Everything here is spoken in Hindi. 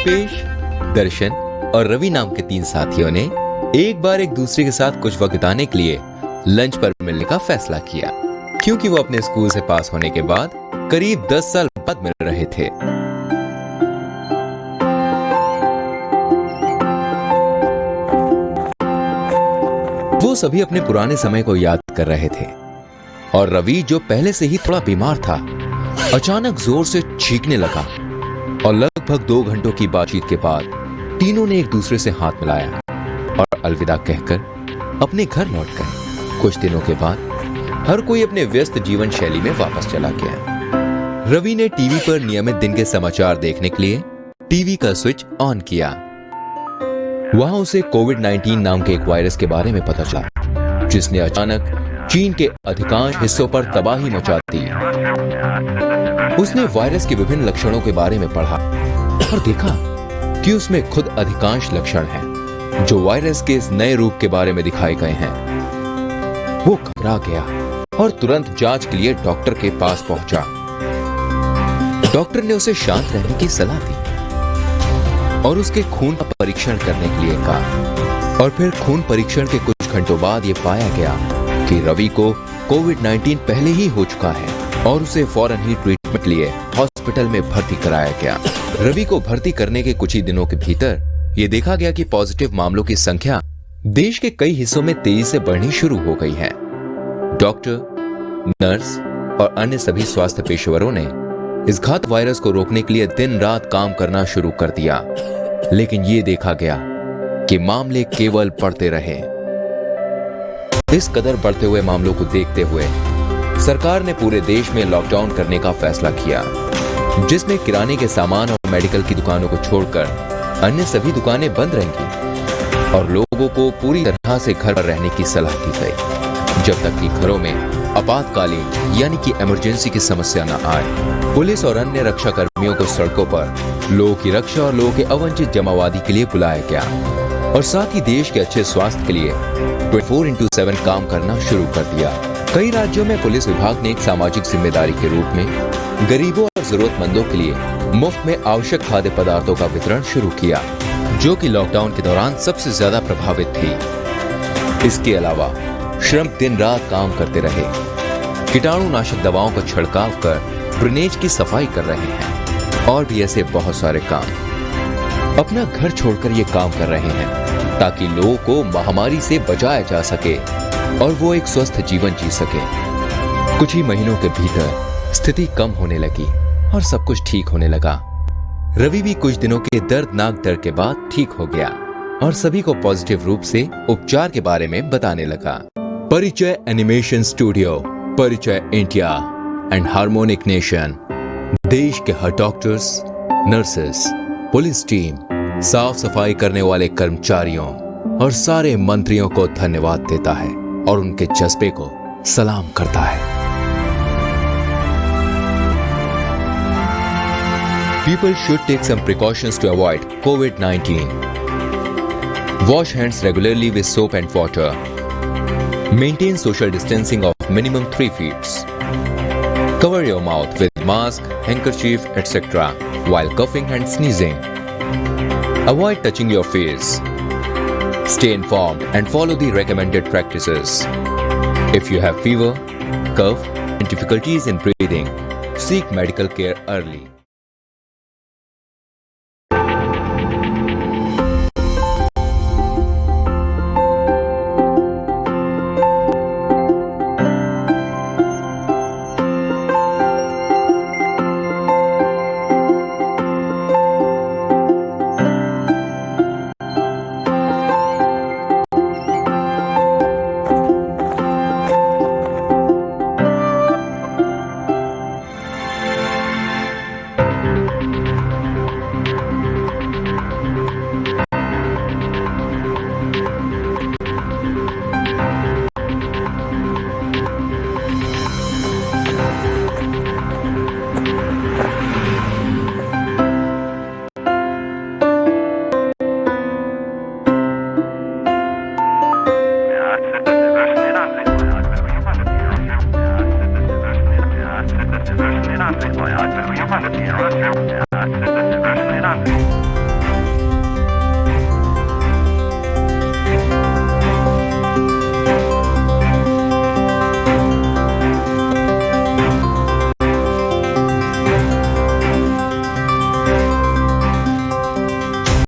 दीपेश, दर्शन और रवि नाम के 3 साथियों ने एक बार एक दूसरे के साथ कुछ वक्त बिताने के लिए लंच पर मिलने का फैसला किया, क्योंकि वो अपने स्कूल से पास होने के बाद करीब 10 साल बाद मिल रहे थे। वो सभी अपने पुराने समय को याद कर रहे थे और रवि, जो पहले से ही थोड़ा बीमार था, अचानक जोर से चीखने लगा और लगभग 2 घंटों की बातचीत के बाद तीनों ने एक दूसरे से हाथ मिलाया और अलविदा कहकर अपने घर लौट गए। कुछ दिनों के बाद हर कोई अपने व्यस्त जीवन शैली में वापस चला गया। रवि ने टीवी पर नियमित दिन के समाचार देखने के लिए टीवी का स्विच ऑन किया। वहां उसे कोविड-19 नाम के एक वायरस के बारे में पता चला, जिसने अचानक चीन के अधिकांश हिस्सों पर तबाही मचा दी। उसने वायरस के विभिन्न लक्षणों के बारे में पढ़ा और देखा कि उसमें खुद अधिकांश लक्षण हैं जो वायरस के इस नए रूप के बारे में दिखाए गए हैं। वो घबरा गया और तुरंत जांच के लिए डॉक्टर के पास पहुंचा। डॉक्टर ने उसे शांत रहने की सलाह दी और उसके खून का परीक्षण करने के लिए कहा। और फिर खून परीक्षण के कुछ घंटों बाद ये पाया गया कि रवि को कोविड-19 पहले ही हो चुका है और उसे फौरन ही ट्रीटमेंट लिए हॉस्पिटल में भर्ती कराया गया। रवि को भर्ती करने के कुछ ही दिनों के भीतर ये देखा गया कि पॉजिटिव मामलों की संख्या देश के कई हिस्सों में तेजी से बढ़नी शुरू हो गई है। डॉक्टर, नर्स और अन्य सभी स्वास्थ्य पेशेवरों ने इस घातक वायरस को रोकने के लिए दिन रात काम करना शुरू कर दिया, लेकिन ये देखा गया कि मामले केवल बढ़ते रहे। इस कदर बढ़ते हुए मामलों को देखते हुए सरकार ने पूरे देश में लॉकडाउन करने का फैसला किया, जिसमें किराने के सामान और मेडिकल की दुकानों को छोड़कर अन्य सभी दुकानें बंद रहेंगी और लोगों को पूरी तरह से घर पर रहने की सलाह दी गई, जब तक कि घरों में आपातकालीन यानी कि इमरजेंसी की समस्या न आए। पुलिस और अन्य रक्षा कर्मियों को सड़कों पर लोगों की रक्षा और लोगों के अवंचित जमावादी के लिए बुलाया गया और साथ ही देश के अच्छे स्वास्थ्य के लिए 24/7 काम करना शुरू कर दिया। कई राज्यों में पुलिस विभाग ने एक सामाजिक जिम्मेदारी के रूप में गरीबों और जरूरतमंदों के लिए मुफ्त में आवश्यक खाद्य पदार्थों का वितरण शुरू किया, जो कि लॉकडाउन के दौरान सबसे ज्यादा प्रभावित थी। इसके अलावा श्रमिक दिन रात काम करते रहे, कीटाणुनाशक दवाओं का छिड़काव कर ड्रेनेज की सफाई कर रहे हैं और भी ऐसे बहुत सारे काम। अपना घर छोड़कर ये काम कर रहे हैं ताकि लोगों को महामारी से बचाया जा सके और वो एक स्वस्थ जीवन जी सके। कुछ ही महीनों के भीतर स्थिति कम होने लगी और सब कुछ ठीक होने लगा। रवि भी कुछ दिनों के दर्दनाक दर्द के बाद ठीक हो गया और सभी को पॉजिटिव रूप से उपचार के बारे में बताने लगा। परिचय एनिमेशन स्टूडियो, परिचय इंडिया एंड हार्मोनिक नेशन देश के हर डॉक्टर्स, नर्सेस, पुलिस टीम, साफ सफाई करने वाले कर्मचारियों और सारे मंत्रियों को धन्यवाद देता है और उनके जज्बे को सलाम करता है। People should take some precautions to avoid COVID-19. Wash hands regularly with soap and water. Maintain social distancing of minimum 3 feet. Cover your mouth with mask, handkerchief, etc. while coughing and sneezing. Avoid touching your face. Stay informed and follow the recommended practices. If you have fever, cough, and difficulties in breathing, seek medical care early. Ja,